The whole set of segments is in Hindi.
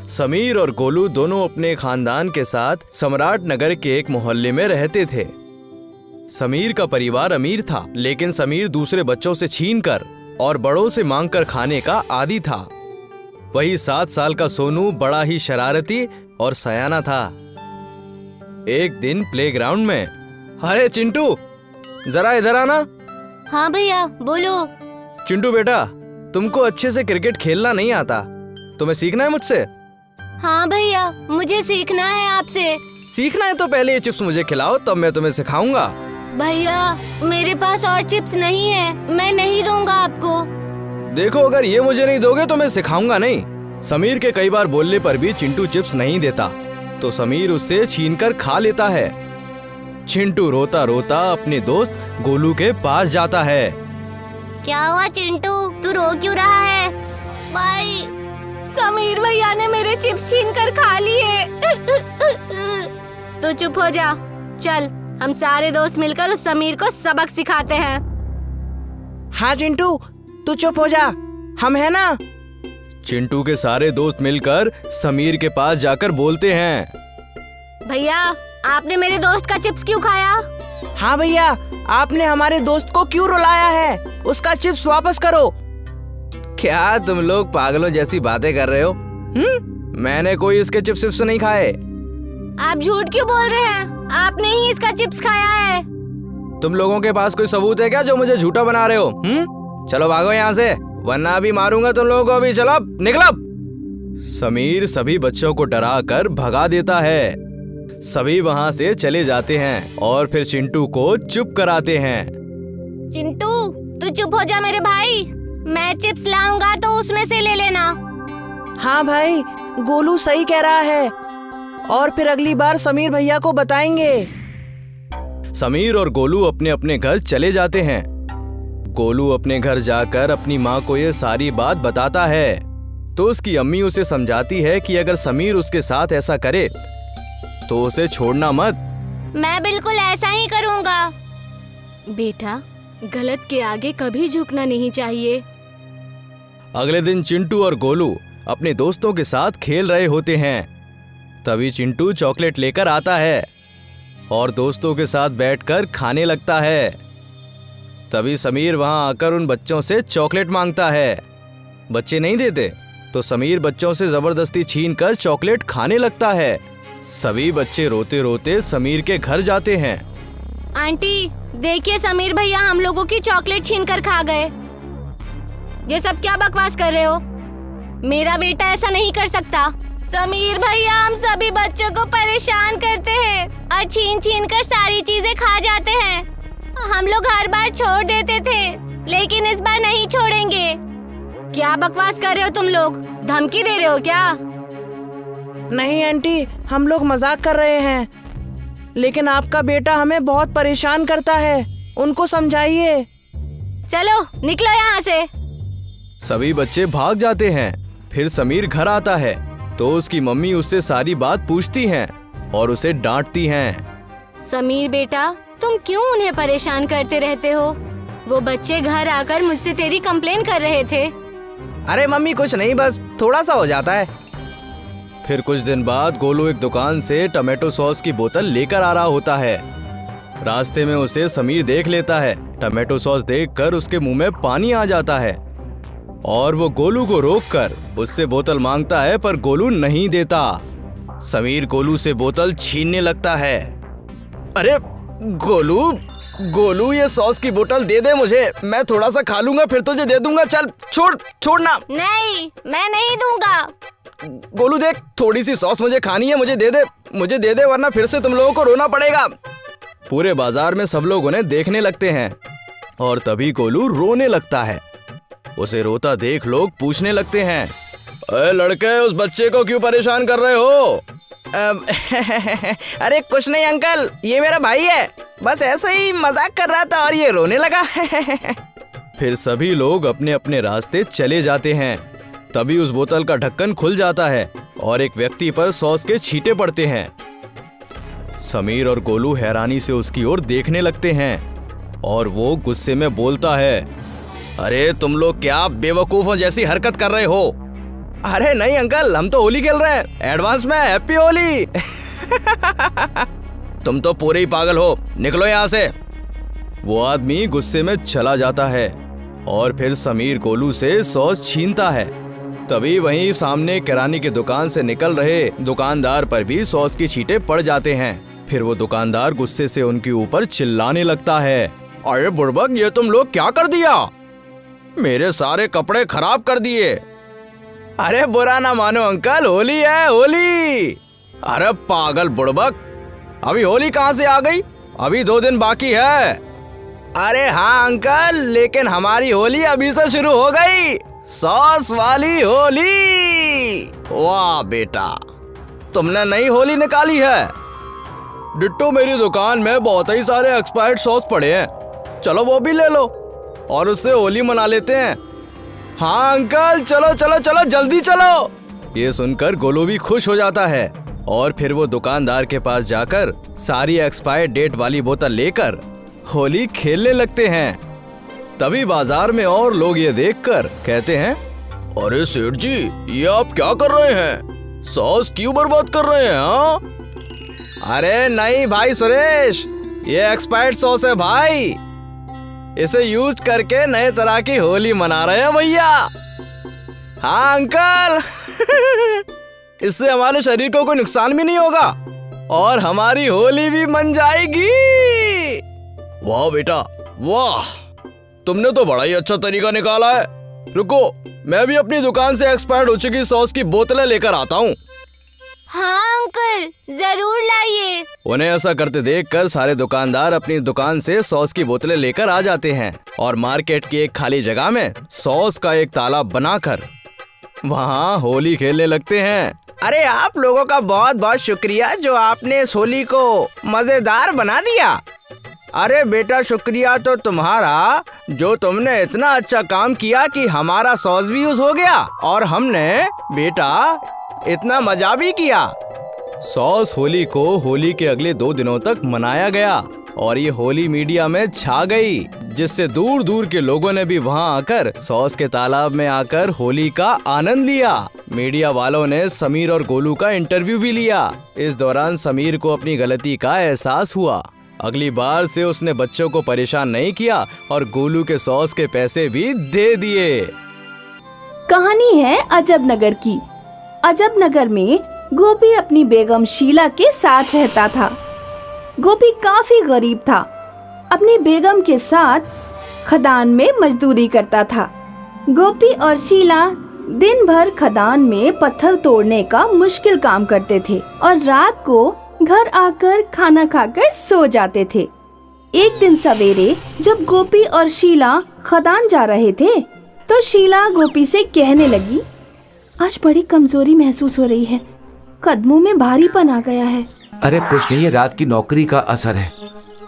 समीर और गोलू दोनों अपने खानदान के साथ सम्राट नगर के एक मोहल्ले में रहते थे। समीर का परिवार अमीर था, लेकिन समीर दूसरे बच्चों से छीनकर और बड़ों से मांगकर खाने का आदी था। वही 7 साल का सोनू बड़ा ही शरारती और सयाना था। एक दिन प्लेग्राउंड में, अरे चिंटू जरा इधर आना। हाँ भैया बोलो। चिंटू बेटा, तुमको अच्छे से क्रिकेट खेलना नहीं आता, तुम्हें सीखना है मुझसे। हाँ भैया, मुझे सीखना है आपसे। सीखना है तो पहले ये चिप्स मुझे खिलाओ, तब मैं तुम्हें सिखाऊंगा। भैया मेरे पास और चिप्स नहीं है, मैं नहीं दूंगा आपको। देखो, अगर ये मुझे नहीं दोगे तो मैं सिखाऊंगा नहीं। समीर के कई बार बोलने पर भी चिंटू चिप्स नहीं देता, तो समीर उससे छीनकर खा लेता है। चिंटू रोता रोता अपने दोस्त गोलू के पास जाता है। क्या हुआ चिंटू, तू रो क्यों रहा है? भाई, समीर भैया ने मेरे चिप्स छीनकर खा लिए। तो चुप हो जा, चल हम सारे दोस्त मिलकर उस समीर को सबक सिखाते हैं। हाँ चिंटू, तू चुप हो जा, हम है ना। चिंटू के सारे दोस्त मिलकर समीर के पास जाकर बोलते हैं, भैया आपने मेरे दोस्त का चिप्स क्यों खाया? हाँ भैया, आपने हमारे दोस्त को क्यों रुलाया है? उसका चिप्स वापस करो। क्या तुम लोग पागलों जैसी बातें कर रहे हो? मैंने कोई इसके चिप्स नहीं खाए। आप झूठ क्यों बोल रहे हैं? आपने ही इसका चिप्स खाया है। तुम लोगों के पास कोई सबूत है क्या जो मुझे झूठा बना रहे हो? चलो भागो यहाँ से, वरना अभी मारूंगा तुम लोगों को। अभी चलो, निकलो। समीर सभी बच्चों को डरा कर भगा देता है। सभी वहाँ से चले जाते हैं और फिर चिंटू को चुप कराते हैं। चिंटू तू चुप हो जा मेरे भाई, मैं चिप्स लाऊंगा तो उसमें से ले लेना। हाँ भाई, गोलू सही कह रहा है, और फिर अगली बार समीर भैया को बताएंगे। समीर और गोलू अपने अपने घर चले जाते हैं। गोलू अपने घर जाकर अपनी माँ को ये सारी बात बताता है, तो उसकी अम्मी उसे समझाती है कि अगर समीर उसके साथ ऐसा करे तो उसे छोड़ना मत। मैं बिल्कुल ऐसा ही करूँगा। बेटा, गलत के आगे कभी झुकना नहीं चाहिए। अगले दिन चिंटू और गोलू अपने दोस्तों के साथ खेल रहे होते हैं। तभी चिंटू चॉकलेट लेकर आता है और दोस्तों के साथ बैठकर खाने लगता है। तभी समीर वहां आकर उन बच्चों से चॉकलेट मांगता है। बच्चे नहीं देते तो समीर बच्चों से जबरदस्ती छीनकर चॉकलेट खाने लगता है। सभी बच्चे रोते रोते समीर के घर जाते हैं। आंटी देखिए, समीर भैया हम लोगों की चॉकलेट छीनकर खा गए। ये सब क्या बकवास कर रहे हो? मेरा बेटा ऐसा नहीं कर सकता। समीर भैया हम सभी बच्चों को परेशान करते हैं और छीन छीन कर सारी चीजें खा जाते हैं। हम लोग हर बार छोड़ देते थे, लेकिन इस बार नहीं छोड़ेंगे। क्या बकवास कर रहे हो तुम लोग? धमकी दे रहे हो क्या? नहीं आंटी, हम लोग मजाक कर रहे हैं, लेकिन आपका बेटा हमें बहुत परेशान करता है, उनको समझाइए। चलो निकलो यहाँ से। सभी बच्चे भाग जाते हैं। फिर समीर घर आता है तो उसकी मम्मी उससे सारी बात पूछती हैं और उसे डांटती हैं। समीर बेटा, तुम क्यों उन्हें परेशान करते रहते हो? वो बच्चे घर आकर मुझसे तेरी कंप्लेन कर रहे थे। अरे मम्मी कुछ नहीं, बस थोड़ा सा हो जाता है। फिर कुछ दिन बाद गोलू एक दुकान से टमाटो सॉस की बोतल लेकर आ रहा होता है। रास्ते में उसे समीर देख लेता है। टमाटो सॉस देखकर उसके मुंह में पानी आ जाता है और वो गोलू को रोककर उससे बोतल मांगता है, पर गोलू नहीं देता। समीर गोलू से बोतल छीनने लगता है। अरे गोलू ये सॉस की बोतल दे दे मुझे, मैं थोड़ा सा खा लूंगा फिर तुझे दे दूंगा। चल छोड़ना। नहीं, मैं नहीं दूंगा। गोलू देख, थोड़ी सी सॉस मुझे खानी है, मुझे दे दे वरना फिर से तुम लोगों को रोना पड़ेगा। पूरे बाजार में सब लोग उन्हें देखने लगते हैं और तभी गोलू रोने लगता है। उसे रोता देख लोग पूछने लगते हैं, अरे लड़के, उस बच्चे को क्यों परेशान कर रहे हो? अरे कुछ नहीं अंकल, ये मेरा भाई है, बस ऐसे ही मजाक कर रहा था और ये रोने लगा। फिर सभी लोग अपने अपने रास्ते चले जाते हैं। तभी उस बोतल का ढक्कन खुल जाता है और एक व्यक्ति पर सॉस के छींटे पड़ते हैं। समीर और गोलू हैरानी से उसकी ओर देखने लगते हैं और वो गुस्से में बोलता है, अरे तुम लोग क्या बेवकूफों जैसी हरकत कर रहे हो? अरे नहीं अंकल, हम तो होली खेल रहे हैं। एडवांस में हैप्पी होली। तुम तो पूरे ही पागल हो, निकलो यहाँ से। वो आदमी गुस्से में चला जाता है और फिर समीर गोलू से सॉस छीनता है। तभी वहीं सामने किराने की दुकान से निकल रहे दुकानदार पर भी सॉस की छींटे पड़ जाते हैं। फिर वो दुकानदार गुस्से से उनके ऊपर चिल्लाने लगता है, अरे बुड़बक, ये तुम लोग क्या कर दिया? मेरे सारे कपड़े खराब कर दिए। अरे बुरा ना मानो अंकल, होली है होली। अरे पागल बुड़बक, अभी होली कहाँ से आ गई? अभी 2 दिन बाकी है। अरे हाँ अंकल, लेकिन हमारी होली अभी से शुरू हो गई, सॉस वाली होली। वाह बेटा, तुमने नई होली निकाली है। डिट्टो, मेरी दुकान में बहुत ही सारे एक्सपायर्ड सॉस पड़े हैं, चलो वो भी ले लो और उससे होली मना लेते हैं। हाँ अंकल, चलो चलो चलो, जल्दी चलो। ये सुनकर गोलू भी खुश हो जाता है और फिर वो दुकानदार के पास जाकर सारी एक्सपायर्ड डेट वाली बोतल लेकर होली खेलने लगते हैं। तभी बाजार में और लोग ये देखकर कहते हैं, अरे सेठ जी, ये आप क्या कर रहे हैं? सॉस क्यों बर्बाद कर रहे हैं? हाँ? अरे नहीं भाई सुरेश, ये एक्सपायर्ड सॉस है भाई, इसे यूज करके नए तरह की होली मना रहे हैं भैया। हाँ अंकल। इससे हमारे शरीर को कोई नुकसान भी नहीं होगा और हमारी होली भी मन जाएगी। वाह बेटा वाह, तुमने तो बड़ा ही अच्छा तरीका निकाला है। रुको, मैं भी अपनी दुकान से एक्सपायर्ड हो चुकी सॉस की बोतलें लेकर आता हूँ। हाँ अंकल, जरूर लाइए। उन्हें ऐसा करते देखकर सारे दुकानदार अपनी दुकान से सॉस की बोतलें लेकर आ जाते हैं और मार्केट की एक खाली जगह में सॉस का एक तालाब बनाकर वहाँ होली खेलने लगते हैं। अरे आप लोगों का बहुत बहुत शुक्रिया जो आपने इस होली को मजेदार बना दिया। अरे बेटा, शुक्रिया तो तुम्हारा जो तुमने इतना अच्छा काम किया कि हमारा सॉस भी यूज हो गया और हमने बेटा इतना मजा भी किया। सॉस होली को होली के अगले 2 दिनों तक मनाया गया और ये होली मीडिया में छा गई, जिससे दूर दूर के लोगों ने भी वहां आकर सॉस के तालाब में आकर होली का आनंद लिया। मीडिया वालों ने समीर और गोलू का इंटरव्यू भी लिया। इस दौरान समीर को अपनी गलती का एहसास हुआ। अगली बार से उसने बच्चों को परेशान नहीं किया और गोलू के सॉस के पैसे भी दे दिए। कहानी है अजब नगर की। अजब नगर में गोपी अपनी बेगम शीला के साथ रहता था। गोपी काफी गरीब था। अपनी बेगम के साथ खदान में मजदूरी करता था। गोपी और शीला दिन भर खदान में पत्थर तोड़ने का मुश्किल काम करते थे और रात को घर आकर खाना खाकर सो जाते थे। एक दिन सवेरे जब गोपी और शीला खदान जा रहे थे तो शीला गोपी से कहने लगी, आज बड़ी कमजोरी महसूस हो रही है, कदमों में भारीपन आ गया है। अरे कुछ नहीं, ये रात की नौकरी का असर है।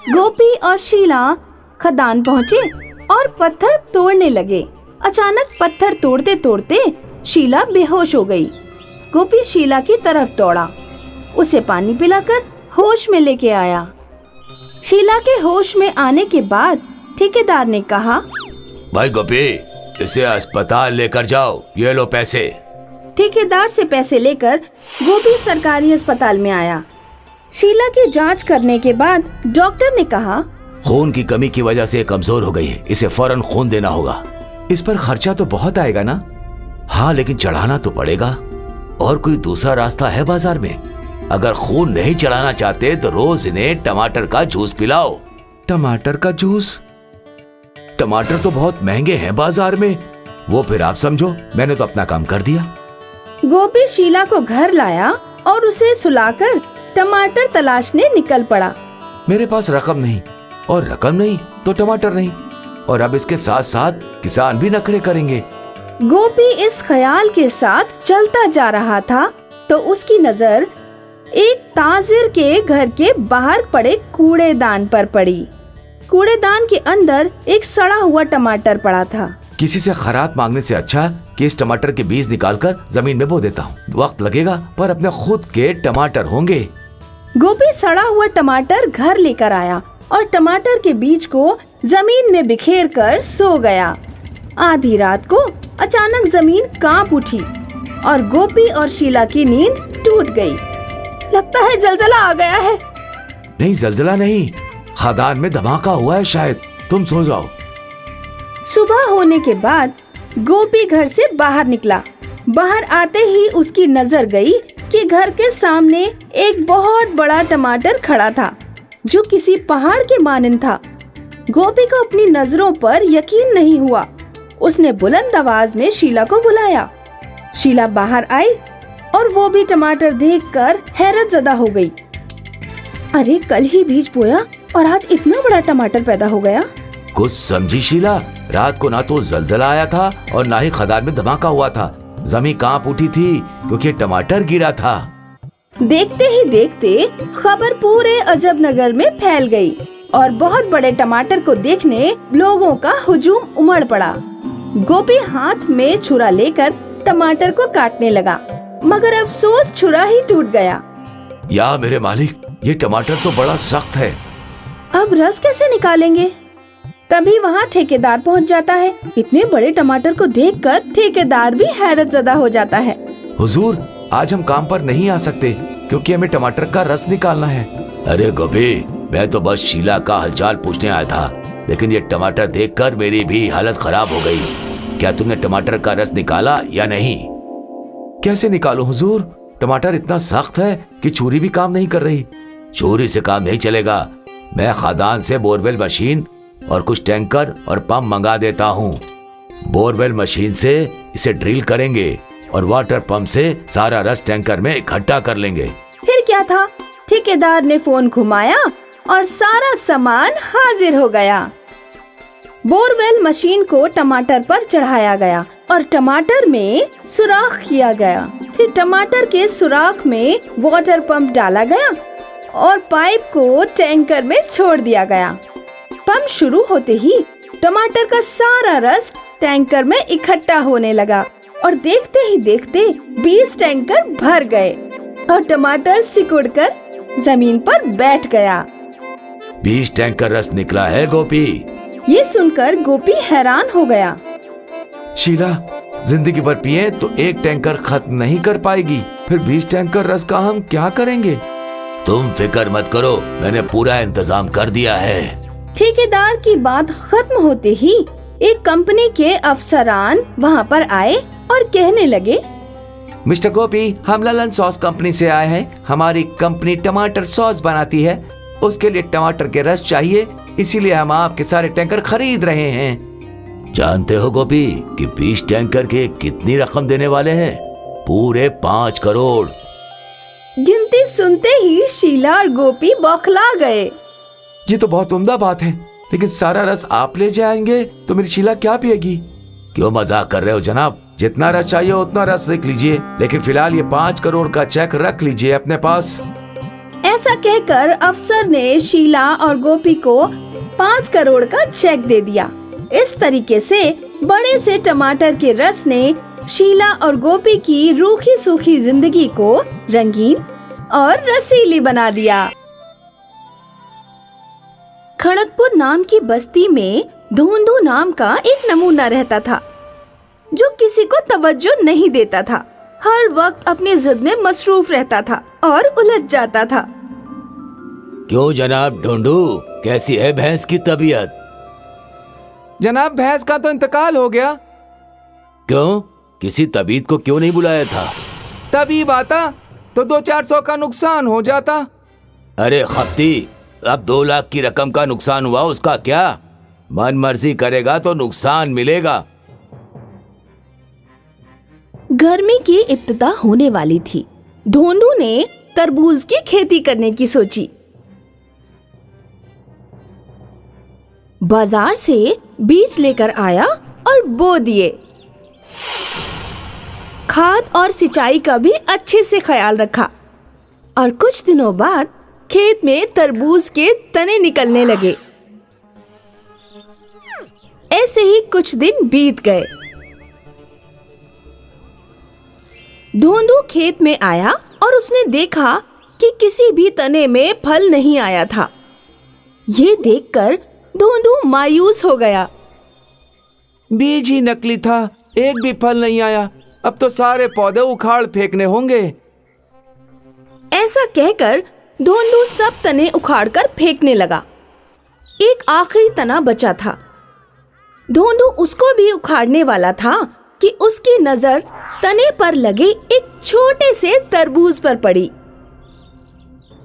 गोपी और शीला खदान पहुँचे और पत्थर तोड़ने लगे। अचानक पत्थर तोड़ते तोड़ते शीला बेहोश हो गई। गोपी शीला की तरफ दौड़ा, उसे पानी पिलाकर होश में लेके आया। शीला के होश में आने के बाद ठेकेदार ने कहा, भाई गोपी, इसे अस्पताल लेकर जाओ, ये लो पैसे। ठेकेदार से पैसे लेकर गोपी सरकारी अस्पताल में आया। शीला की जांच करने के बाद डॉक्टर ने कहा, खून की कमी की वजह से कमजोर हो गई है, इसे फौरन खून देना होगा। इस पर खर्चा तो बहुत आएगा ना? हाँ, लेकिन चढ़ाना तो पड़ेगा। और कोई दूसरा रास्ता है बाजार में? अगर खून नहीं चढ़ाना चाहते तो रोज इन्हें टमाटर का जूस पिलाओ। टमाटर का जूस? टमाटर तो बहुत महंगे हैं बाजार में। वो फिर आप समझो, मैंने तो अपना काम कर दिया। गोपी शीला को घर लाया और उसे सुलाकर टमाटर तलाशने निकल पड़ा। मेरे पास रकम नहीं, और रकम नहीं तो टमाटर नहीं, और अब इसके साथ साथ किसान भी नखरे करेंगे। गोपी इस ख्याल के साथ चलता जा रहा था तो उसकी नजर एक ताजिर के घर के बाहर पड़े कूड़ेदान पर पड़ी। कूड़ेदान के अंदर एक सड़ा हुआ टमाटर पड़ा था। किसी से खरात मांगने से अच्छा कि इस टमाटर के बीज निकालकर जमीन में बो देता हूँ। वक्त लगेगा पर अपने खुद के टमाटर होंगे। गोपी सड़ा हुआ टमाटर घर लेकर आया और टमाटर के बीज को जमीन में बिखेर कर सो गया। आधी रात को अचानक जमीन कांप उठी और गोपी और शीला की नींद टूट गई। लगता है जलजला आ गया है। नहीं, जलजला नहीं, खदान में धमाका हुआ है शायद। तुम सो जाओ। सुबह होने के बाद गोपी घर से बाहर निकला। बाहर आते ही उसकी नजर गई कि घर के सामने एक बहुत बड़ा टमाटर खड़ा था जो किसी पहाड़ के मानंद था। गोपी को अपनी नजरों पर यकीन नहीं हुआ। उसने बुलंद आवाज में शीला को बुलाया। शीला बाहर आई और वो भी टमाटर देखकर हैरत ज़दा हो गई। अरे, कल ही बीज बोया और आज इतना बड़ा टमाटर पैदा हो गया। कुछ समझी शीला? रात को ना तो जलजला आया था और ना ही खदान में धमाका हुआ था। जमीन कांप उठी थी क्योंकि टमाटर गिरा था। देखते ही देखते खबर पूरे अजब नगर में फैल गई और बहुत बड़े टमाटर को देखने लोगों का हुजूम उमड़ पड़ा। गोपी हाथ में छुरा लेकर टमाटर को काटने लगा, मगर अफसोस छुरा ही टूट गया। या मेरे मालिक, ये टमाटर तो बड़ा सख्त है। अब रस कैसे निकालेंगे? तभी वहाँ ठेकेदार पहुँच जाता है। इतने बड़े टमाटर को देखकर ठेकेदार भी हैरत ज़दा हो जाता है। हुजूर, आज हम काम पर नहीं आ सकते क्योंकि हमें टमाटर का रस निकालना है। अरे गोपी, मैं तो बस शीला का हालचाल पूछने आया था, लेकिन ये टमाटर देखकर मेरी भी हालत खराब हो गई। क्या तुमने टमाटर का रस निकाला या नहीं? कैसे निकालो हुजूर? टमाटर इतना सख्त है कि छुरी भी काम नहीं कर रही। छुरी से काम नहीं चलेगा। मैं खदान से बोरवेल मशीन और कुछ टैंकर और पंप मंगा देता हूँ। बोरवेल मशीन से इसे ड्रिल करेंगे और वाटर पंप से सारा रस टैंकर में इकट्ठा कर लेंगे। फिर क्या था, ठेकेदार ने फोन घुमाया और सारा सामान हाजिर हो गया। बोरवेल मशीन को टमाटर पर चढ़ाया गया और टमाटर में सुराख किया गया। फिर टमाटर के सुराख में वाटर पंप डाला गया और पाइप को टैंकर में छोड़ दिया गया। पंप शुरू होते ही टमाटर का सारा रस टैंकर में इकट्ठा होने लगा और देखते ही देखते 20 टैंकर भर गए और टमाटर सिकुड़कर जमीन पर बैठ गया। 20 टैंकर रस निकला है गोपी। ये सुनकर गोपी हैरान हो गया। शीला, जिंदगी भर पिए तो एक टैंकर खत्म नहीं कर पाएगी, फिर 20 टैंकर रस का हम क्या करेंगे? तुम फिक्र मत करो, मैंने पूरा इंतजाम कर दिया है। ठेकेदार की बात खत्म होते ही एक कंपनी के अफसरान वहाँ पर आए और कहने लगे, मिस्टर गोपी, हम ललन सॉस कंपनी से आए हैं। हमारी कंपनी टमाटर सॉस बनाती है, उसके लिए टमाटर के रस चाहिए, इसीलिए हम आपके सारे टैंकर खरीद रहे हैं। जानते हो गोपी कि 20 टैंकर के कितनी रकम देने वाले हैं? पूरे 5 करोड़। गिनती सुनते ही शीला और गोपी बौखला गए। ये तो बहुत उम्दा बात है, लेकिन सारा रस आप ले जाएंगे तो मेरी शीला क्या पिएगी? क्यों मजाक कर रहे हो जनाब? जितना रस चाहिए उतना रस लिख लीजिए, लेकिन फिलहाल ये 5 करोड़ का चेक रख लीजिए अपने पास। ऐसा कहकर अफसर ने शीला और गोपी को 5 करोड़ का चेक दे दिया। इस तरीके से बड़े से टमाटर के रस ने शीला और गोपी की रूखी सूखी जिंदगी को रंगीन और रसीली बना दिया। खड़गपुर नाम की बस्ती में धोंदू नाम का एक नमूना रहता था जो किसी को तवज्जो नहीं देता था। हर वक्त अपनी जिद में मसरूफ रहता था और उलझ जाता था। क्यों जनाब ढूंढू, कैसी है भैंस की तबीयत? जनाब, भैंस का तो इंतकाल हो गया। क्यों? किसी तबीयत को क्यों नहीं बुलाया था? तबीब आता तो 200-400 का नुकसान हो जाता। अरे खफ्ती, अब 2 लाख की रकम का नुकसान हुआ, उसका क्या? मन मर्जी करेगा तो नुकसान मिलेगा। गर्मी की इब्तिदा होने वाली थी। धोंडू ने तरबूज की खेती करने की सोची। बाजार से बीज लेकर आया और बो दिए। खाद और सिंचाई का भी अच्छे से ख्याल रखा और कुछ दिनों बाद खेत में तरबूज के तने निकलने लगे। ऐसे ही कुछ दिन बीत गए। धोंडू खेत में आया और उसने देखा कि किसी भी तने में फल नहीं आया था। ये देखकर धोंडू मायूस हो गया। बीज ही नकली था, एक भी फल नहीं आया। अब तो सारे पौधे उखाड़ फेंकने होंगे। ऐसा कहकर धोंडू सब तने उखाड़कर फेंकने लगा। एक आखिरी तना बचा था। धोंडू उसको भी उखाड़ने वाला था कि उसकी नजर तने पर लगे एक छोटे से तरबूज पर पड़ी।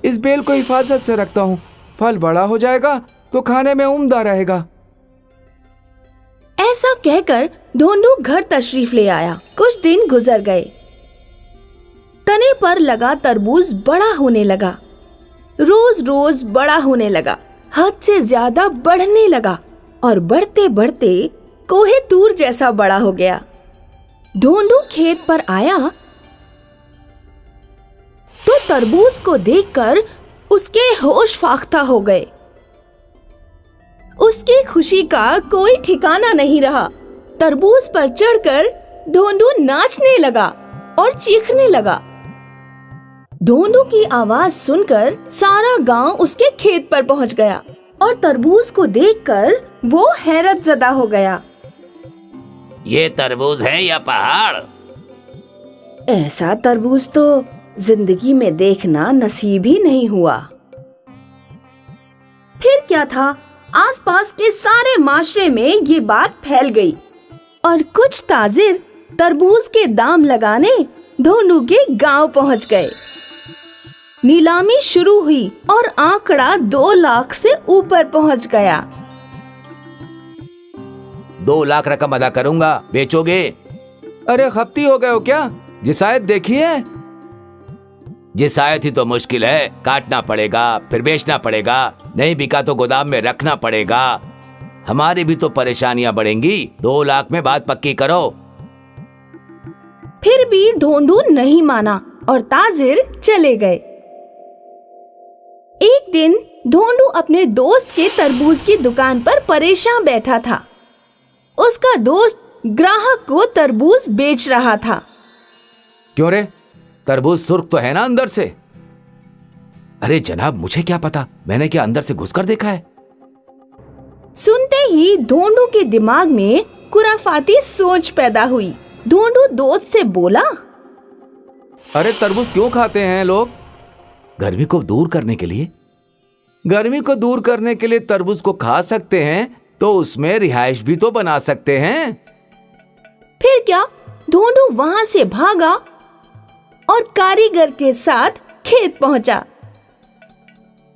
इस बेल को हिफाजत से रखता हूँ, फल बड़ा हो जाएगा तो खाने में उम्दा रहेगा। ऐसा कहकर धोंडू घर तशरीफ ले आया। कुछ दिन गुजर गए। तने पर लगा तरबूज बड़ा होने लगा, रोज रोज बड़ा होने लगा, हद से ज्यादा बढ़ने लगा और बढ़ते बढ़ते कोहे तूर जैसा बड़ा हो गया। धोंडू खेत पर आया तो तरबूज को देखकर उसके होश फाख्ता हो गए। उसकी खुशी का कोई ठिकाना नहीं रहा। तरबूज पर चढ़कर धोंडू नाचने लगा और चीखने लगा। धोंडू की आवाज सुनकर सारा गांव उसके खेत पर पहुंच गया और तरबूज को देखकर वो हैरत ज़दा हो गया। ये तरबूज है या पहाड़? ऐसा तरबूज तो जिंदगी में देखना नसीब ही नहीं हुआ। फिर क्या था, आसपास के सारे माशरे में ये बात फैल गई और कुछ ताजिर तरबूज के दाम लगाने धोंडू के गांव पहुंच गए। नीलामी शुरू हुई और आंकड़ा 2 लाख से ऊपर पहुंच गया। 2 लाख रकम अदा करूंगा, बेचोगे? अरे खपती हो गए हो क्या? जिसायत देखी है? जिसायत ही तो मुश्किल है, काटना पड़ेगा, फिर बेचना पड़ेगा, नहीं बिका तो गोदाम में रखना पड़ेगा। हमारी भी तो परेशानियां बढ़ेंगी। 2 लाख में बात पक्की करो। फिर भी धोंडू नहीं माना और ताजिर चले गए। एक दिन धोंडू अपने दोस्त के तरबूज की दुकान पर परेशान बैठा था। उसका दोस्त ग्राहक को तरबूज बेच रहा था। क्यों रे, तरबूज सुर्ख तो है ना अंदर से? अरे जनाब, मुझे क्या पता, मैंने क्या अंदर से घुसकर देखा है? सुनते ही धोंडू के दिमाग में खुराफाती सोच पैदा हुई। धोंडू दोस्त से बोला, अरे तरबूज क्यों खाते हैं लोग? गर्मी को दूर करने के लिए। गर्मी को दूर करने के लिए तरबूज को खा सकते हैं तो उसमें रिहाइश भी तो बना सकते हैं। फिर क्या, धोंडू वहां से भागा और कारीगर के साथ खेत पहुंचा।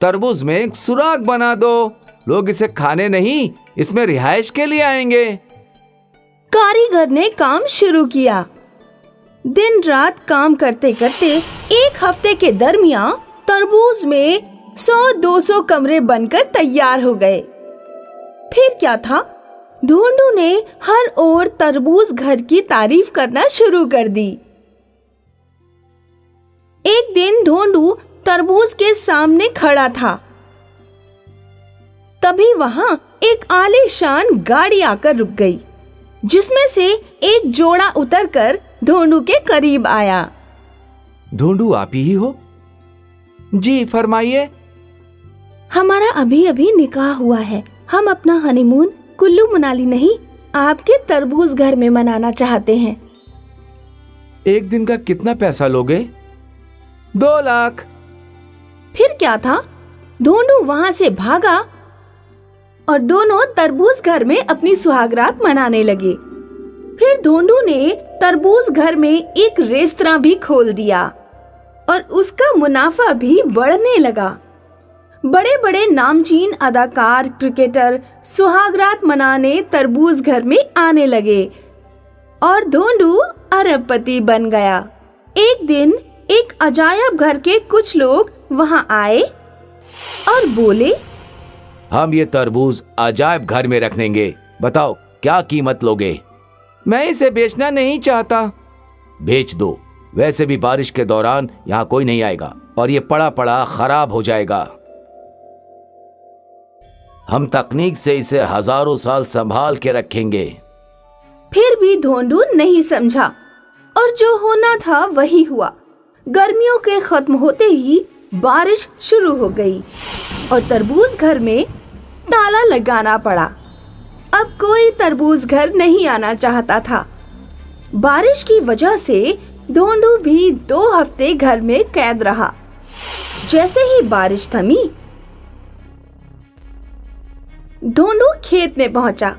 तरबूज में एक सुराख बना दो, लोग इसे खाने नहीं, इसमें रिहाइश के लिए आएंगे। कारीगर ने काम शुरू किया। दिन रात काम करते करते एक हफ्ते के दरमियान तरबूज में 100-200 कमरे बनकर तैयार हो गए। फिर क्या था, धोंडू ने हर ओर तरबूज घर की तारीफ करना शुरू कर दी। एक दिन धोंडू तरबूज के सामने खड़ा था। तभी वहां एक आलीशान गाड़ी आकर रुक गई, जिसमें से एक जोड़ा उतरकर धोंडू के करीब आया। धोंडू आप ही हो? जी फरमाइए। हमारा अभी अभी निकाह हुआ है। हम अपना हनीमून कुल्लू मनाली नहीं, आपके तरबूज घर में मनाना चाहते हैं। एक दिन का कितना पैसा लोगे? 2 लाख। फिर क्या था, धोंडू वहां से भागा और दोनों तरबूज घर में अपनी सुहागरात मनाने लगे। फिर धोंडू ने तरबूज घर में एक रेस्तरां भी खोल दिया और उसका मुनाफा भी बढ़ने लगा। बड़े बड़े नामचीन अदाकार, क्रिकेटर सुहागरात मनाने तरबूज घर में आने लगे और धोंडू अरबपति बन गया। एक दिन एक अजायब घर के कुछ लोग वहां आए और बोले, हम ये तरबूज अजायब घर में रख लेंगे, बताओ क्या कीमत लोगे? मैं इसे बेचना नहीं चाहता। बेच दो, वैसे भी बारिश के दौरान यहाँ कोई नहीं आएगा और ये पड़ा पड़ा खराब हो जाएगा। हम तकनीक से इसे हजारों साल संभाल के रखेंगे। फिर भी धोंडू नहीं समझा और जो होना था वही हुआ। गर्मियों के खत्म होते ही बारिश शुरू हो गई और तरबूज घर में ताला लगाना पड़ा। अब कोई तरबूज घर नहीं आना चाहता था। बारिश की वजह से ढोंडू भी 2 हफ्ते घर में कैद रहा। जैसे ही बारिश थमी, ढोंडू खेत में पहुंचा।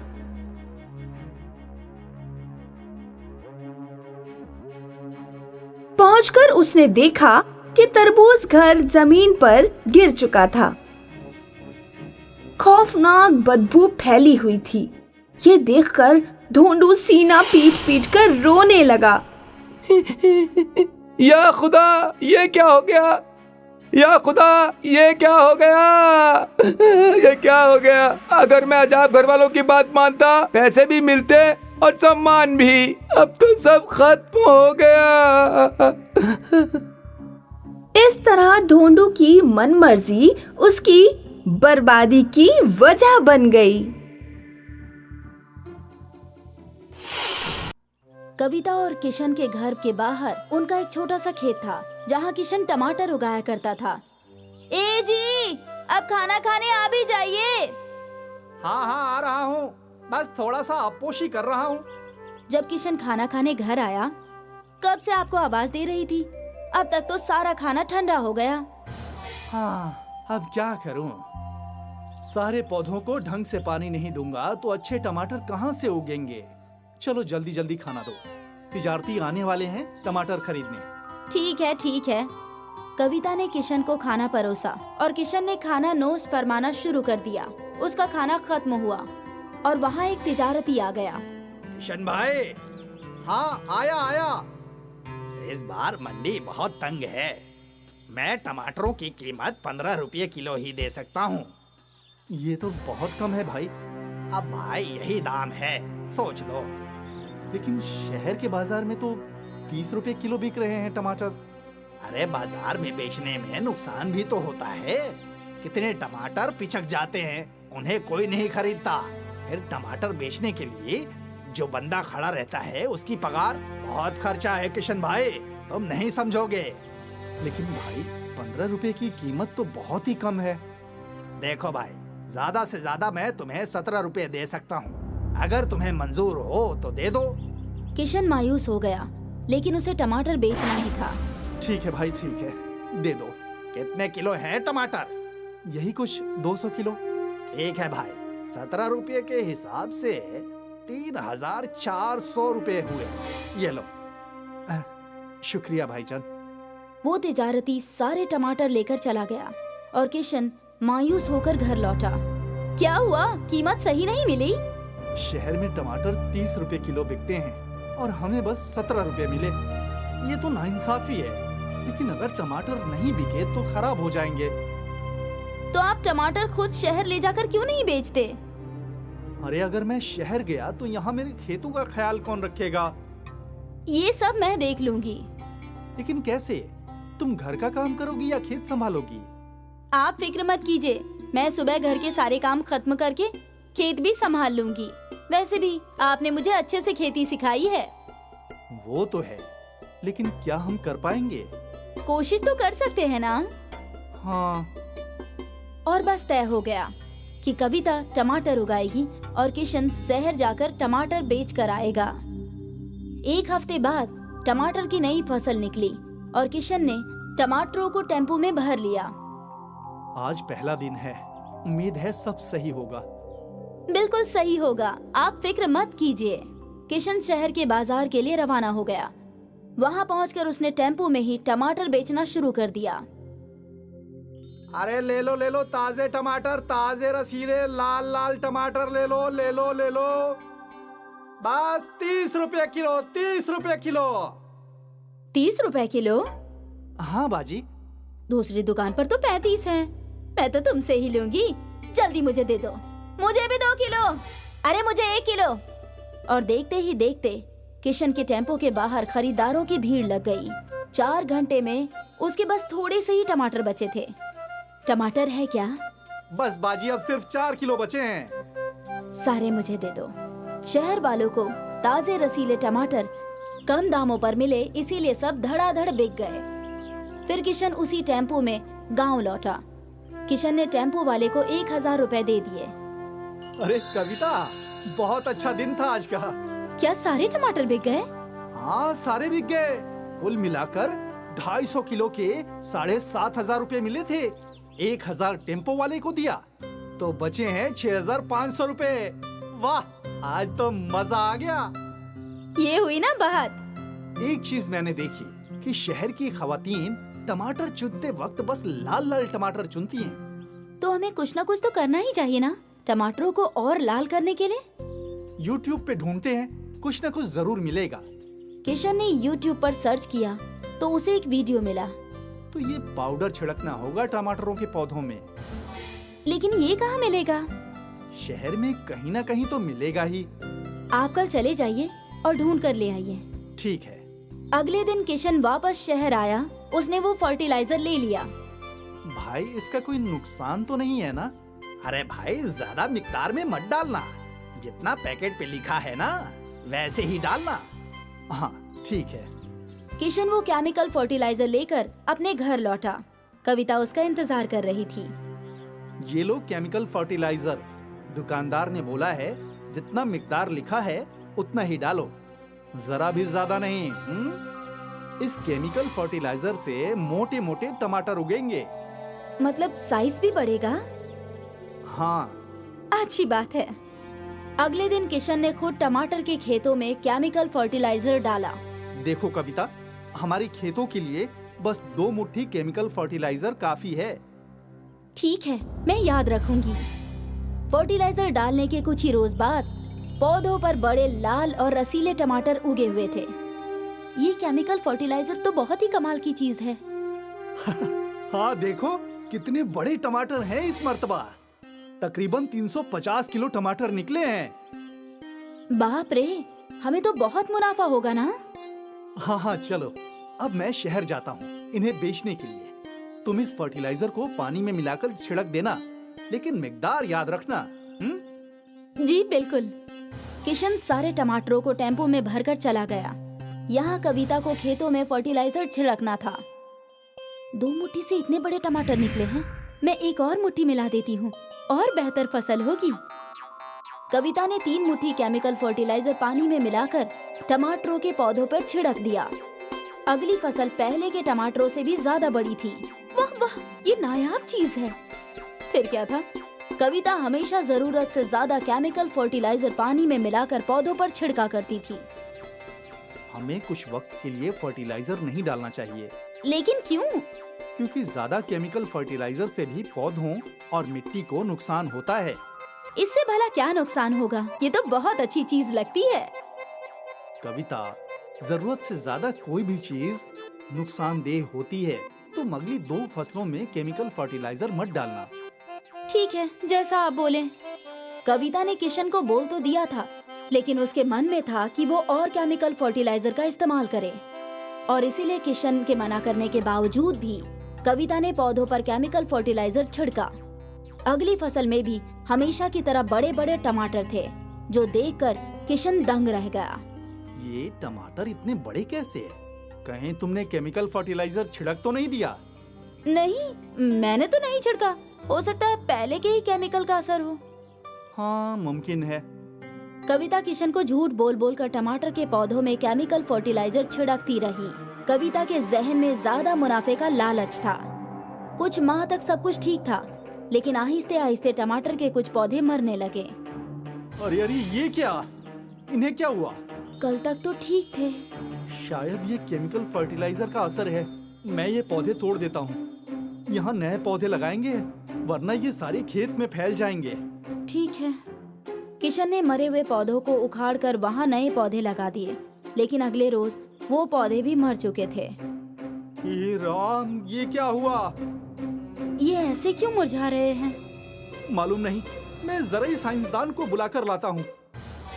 पहुंचकर उसने देखा कि तरबूज घर जमीन पर गिर चुका था। खौफनाक बदबू फैली हुई थी। ये देखकर ढोंडू सीना पीट पीट कर रोने लगा। या खुदा, ये क्या हो गया? या खुदा, ये क्या हो गया? ये क्या हो गया? अगर मैं अजाब घर वालों की बात मानता, पैसे भी मिलते और सम्मान भी। अब तो सब खत्म हो गया। इस तरह ढोंडू की मनमर्जी उसकी बर्बादी की वजह बन गई। कविता और किशन के घर के बाहर उनका एक छोटा सा खेत था, जहाँ किशन टमाटर उगाया करता था। ए जी, अब खाना खाने आ भी जाइए। हाँ हाँ, आ रहा हूँ, बस थोड़ा सा अपोशी कर रहा हूँ। जब किशन खाना खाने घर आया, कब से आपको आवाज दे रही थी, अब तक तो सारा खाना ठंडा हो गया। हाँ, अब क्या करूँ? सारे पौधों को ढंग से पानी नहीं दूंगा तो अच्छे टमाटर कहाँ से उगेंगे? चलो जल्दी जल्दी खाना दो, तिजारती आने वाले हैं टमाटर खरीदने। ठीक है। कविता ने किशन को खाना परोसा और किशन ने खाना नोश फरमाना शुरू कर दिया। उसका खाना खत्म हुआ और वहाँ एक तिजारती आ गया। किशन भाई। हाँ, आया। इस बार मंडी बहुत तंग है। मैं टमाटरों की कीमत 15 रुपये किलो ही दे सकता हूँ। ये तो बहुत कम है भाई। अब भाई यही दाम है, सोच लो। लेकिन शहर के बाजार में तो 30 रुपए किलो बिक रहे हैं टमाटर। अरे बाजार में बेचने में नुकसान भी तो होता है। कितने टमाटर पिचक जाते हैं, उन्हें कोई नहीं खरीदता। फिर टमाटर बेचने के लिए जो बंदा खड़ा रहता है उसकी पगार बहुत खर्चा है किशन भाई, तुम नहीं समझोगे। लेकिन भाई 15 रुपए की कीमत तो बहुत ही कम है। देखो भाई, ज्यादा से ज्यादा मैं तुम्हें 17 रुपए दे सकता हूँ। अगर तुम्हें मंजूर हो तो दे दो। किशन मायूस हो गया, लेकिन उसे टमाटर बेचना ही था। ठीक है भाई, ठीक है, दे दो। कितने किलो हैं टमाटर? यही कुछ 200 किलो। ठीक है भाई, 17 रुपये के हिसाब से 3400 रुपये हुए। ये लो। शुक्रिया भाईजान। वो तिजारती सारे टमाटर लेकर चला गया और किशन मायूस होकर घर लौटा। क्या हुआ? कीमत सही नहीं मिली? शहर में टमाटर 30 रुपए किलो बिकते हैं और हमें बस 17 रुपए मिले। ये तो नाइंसाफी है। लेकिन अगर टमाटर नहीं बिके तो खराब हो जाएंगे। तो आप टमाटर खुद शहर ले जाकर क्यों नहीं बेचते? अरे अगर मैं शहर गया तो यहाँ मेरे खेतों का ख्याल कौन रखेगा? ये सब मैं देख लूंगी। लेकिन कैसे? तुम घर का काम करोगी या खेत संभालोगी? आप फिक्र मत कीजिए, मैं सुबह घर के सारे काम खत्म करके खेत भी संभाल लूंगी। वैसे भी आपने मुझे अच्छे से खेती सिखाई है। वो तो है, लेकिन क्या हम कर पाएंगे? कोशिश तो कर सकते हैं ना? हाँ। और बस तय हो गया कि कविता टमाटर उगाएगी और किशन शहर जाकर टमाटर बेच कर आएगा। 1 हफ्ते बाद टमाटर की नई फसल निकली और किशन ने टमाटरों को टेम्पो में भर लिया। आज पहला दिन है, उम्मीद है सब सही होगा। बिल्कुल सही होगा, आप फिक्र मत कीजिए। किशन शहर के बाजार के लिए रवाना हो गया। वहाँ पहुंचकर उसने टेम्पो में ही टमाटर बेचना शुरू कर दिया। अरे ले लो ताजे टमाटर, ताजे रसीले लाल लाल टमाटर ले लो। बस 30 रुपए किलो, 30 रुपए किलो। 30 रुपए किलो? हाँ बाजी। दूसरी दुकान पर तो 35 हैं। मैं तो तुमसे ही लूंगी। जल्दी मुझे दे दो। मुझे भी 2 किलो। अरे मुझे 1 किलो। और देखते ही देखते किशन के टेम्पो के बाहर खरीदारों की भीड़ लग गई। 4 घंटे में उसके बस थोड़े से ही टमाटर बचे थे। टमाटर है क्या? बस बाजी, अब सिर्फ 4 किलो बचे हैं। सारे मुझे दे दो। शहर वालों को ताजे रसीले टमाटर कम दामों पर मिले, इसीलिए सब धड़ाधड़ बिक गए। फिर किशन उसी टेम्पो में गांव लौटा। किशन ने टेम्पो वाले को 1000 रुपए दे दिए। अरे कविता, बहुत अच्छा दिन था आज का। क्या सारे टमाटर बिक गए? हाँ, सारे बिक गए। कुल मिलाकर 250 किलो के 7,500 रुपए मिले थे। 1,000 टेम्पो वाले को दिया तो बचे हैं 6,500 रुपए। वाह, आज तो मजा आ गया। ये हुई ना बात। एक चीज मैंने देखी कि शहर की खवातीन टमाटर चुनते वक्त बस लाल लाल टमाटर चुनती हैं। तो हमें कुछ ना कुछ तो करना ही चाहिए ना, टमाटरों को और लाल करने के लिए। YouTube पे ढूंढते हैं, कुछ ना कुछ जरूर मिलेगा। किशन ने YouTube पर सर्च किया तो उसे एक वीडियो मिला। तो ये पाउडर छिड़कना होगा टमाटरों के पौधों में। लेकिन ये कहाँ मिलेगा? शहर में कहीं ना कहीं तो मिलेगा ही। आप कल चले जाइए और ढूंढ कर ले आइए। ठीक है। अगले दिन किशन वापस शहर आया। उसने वो फर्टिलाइजर ले लिया। भाई, इसका कोई नुकसान तो नहीं है ना? अरे भाई, ज्यादा मिकदार में मत डालना। जितना पैकेट पे लिखा है ना वैसे ही डालना। हाँ, ठीक है। किशन वो केमिकल फर्टिलाइजर लेकर अपने घर लौटा। कविता उसका इंतजार कर रही थी। ये लो केमिकल फर्टिलाइजर। दुकानदार ने बोला है जितना मिकदार लिखा है उतना ही डालो, जरा भी ज्यादा नहीं। इस केमिकल फर्टिलाइजर से मोटे मोटे टमाटर उगेंगे। मतलब साइज भी बढ़ेगा? हाँ। अच्छी बात है। अगले दिन किशन ने खुद टमाटर के खेतों में केमिकल फर्टिलाइजर डाला। देखो कविता, हमारी खेतों के लिए बस 2 मुट्ठी केमिकल फर्टिलाइजर काफी है। ठीक है, मैं याद रखूंगी। फर्टिलाइजर डालने के कुछ ही रोज बाद पौधों पर बड़े लाल और रसीले टमाटर उगे हुए थे। ये केमिकल फर्टिलाइजर तो बहुत ही कमाल की चीज है। हाँ, देखो कितने बड़े टमाटर हैं इस मर्तबा। तकरीबन 350 किलो टमाटर निकले हैं। बाप रे, हमें तो बहुत मुनाफा होगा ना? हाँ, चलो अब मैं शहर जाता हूँ इन्हें बेचने के लिए। तुम इस फर्टिलाइजर को पानी में मिलाकर छिड़क देना, लेकिन मिकदार याद रखना। जी बिल्कुल। किशन सारे टमाटरों को टेम्पो में भरकर चला गया। यहाँ कविता को खेतों में फर्टिलाइजर छिड़कना था। 2 मुट्ठी से इतने बड़े टमाटर निकले हैं। मैं एक और मुट्ठी मिला देती हूँ और बेहतर फसल होगी। कविता ने 3 मुट्ठी केमिकल फर्टिलाइजर पानी में मिलाकर टमाटरों के पौधों पर छिड़क दिया। अगली फसल पहले के टमाटरों से भी ज्यादा बड़ी थी। वाह वाह, ये नायाब चीज है। फिर क्या था, कविता हमेशा जरूरत से ज्यादा केमिकल फर्टिलाइजर पानी में मिलाकर पौधों पर छिड़का करती थी। हमें कुछ वक्त के लिए फर्टिलाइजर नहीं डालना चाहिए। लेकिन क्यों? क्योंकि ज्यादा केमिकल फर्टिलाइजर से भी पौधों और मिट्टी को नुकसान होता है। इससे भला क्या नुकसान होगा? ये तो बहुत अच्छी चीज लगती है। कविता, जरूरत से ज्यादा कोई भी चीज नुकसानदेह होती है। तुम अगली 2 फसलों में केमिकल फर्टिलाइजर मत डालना। ठीक है, जैसा आप बोले। कविता ने किशन को बोल तो दिया था, लेकिन उसके मन में था कि वो और केमिकल फर्टिलाइजर का इस्तेमाल करे, और इसीलिए किशन के मना करने के बावजूद भी कविता ने पौधों पर केमिकल फर्टिलाइजर छिड़का। अगली फसल में भी हमेशा की तरह बड़े बड़े टमाटर थे, जो देखकर किशन दंग रह गया। ये टमाटर इतने बड़े कैसे? कहीं तुमने केमिकल फर्टिलाइजर छिड़क तो नहीं दिया? नहीं, मैंने तो नहीं छिड़का। हो सकता है पहले के ही केमिकल का असर हो। हाँ, मुमकिन है। कविता किशन को झूठ बोल बोल कर टमाटर के पौधों में केमिकल फर्टिलाइजर छिड़कती रही। कविता के जहन में ज्यादा मुनाफे का लालच था। कुछ माह तक सब कुछ ठीक था, लेकिन आहिस्ते आहिस्ते टमाटर के कुछ पौधे मरने लगे। अरे अरे, ये क्या? इन्हें क्या हुआ? कल तक तो ठीक थे। शायद ये केमिकल फर्टिलाइजर का असर है। मैं ये पौधे तोड़ देता हूँ। यहाँ नए पौधे लगाएंगे, वरना ये सारे खेत में फैल जाएंगे। ठीक है। किशन ने मरे हुए पौधों को उखाड़कर वहाँ नए पौधे लगा दिए, लेकिन अगले रोज वो पौधे भी मर चुके थे। हे राम, ये क्या हुआ? ये ऐसे क्यों मुरझा रहे हैं? मालूम नहीं, मैं जरा साइंसदान को बुलाकर लाता हूँ।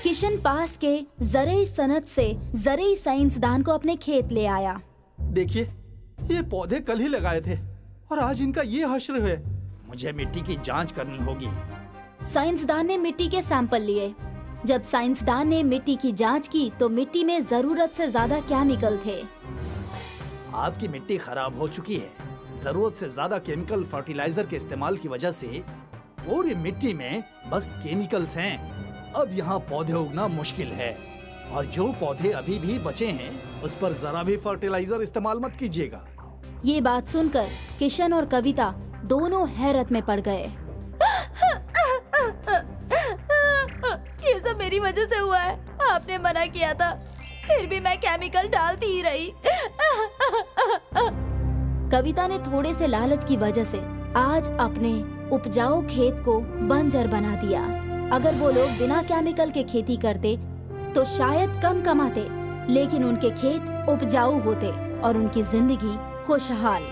किशन पास के जरिए सनत से जरिए साइंसदान को अपने खेत ले आया। देखिए, ये पौधे कल ही लगाए थे और आज इनका ये हश्र है। मुझे मिट्टी की जांच करनी होगी। साइंसदान ने मिट्टी के सैंपल लिए। जब साइंसदान ने मिट्टी की जांच की तो मिट्टी में जरूरत से ज्यादा केमिकल थे। आपकी मिट्टी खराब हो चुकी है। जरूरत से ज्यादा केमिकल फर्टिलाइजर के इस्तेमाल की वजह से पूरी मिट्टी में बस केमिकल्स हैं। अब यहाँ पौधे उगना मुश्किल है। और जो पौधे अभी भी बचे हैं उस पर जरा भी फर्टिलाइजर इस्तेमाल मत कीजिएगा। ये बात सुनकर किशन और कविता दोनों हैरत में पड़ गए। ये सब मेरी वजह से हुआ है। आपने मना किया था, फिर भी मैं केमिकल डालती ही रही। कविता ने थोड़े से लालच की वजह से आज अपने उपजाऊ खेत को बंजर बना दिया। अगर वो लोग बिना केमिकल के खेती करते तो शायद कम कमाते, लेकिन उनके खेत उपजाऊ होते और उनकी जिंदगी खुशहाल।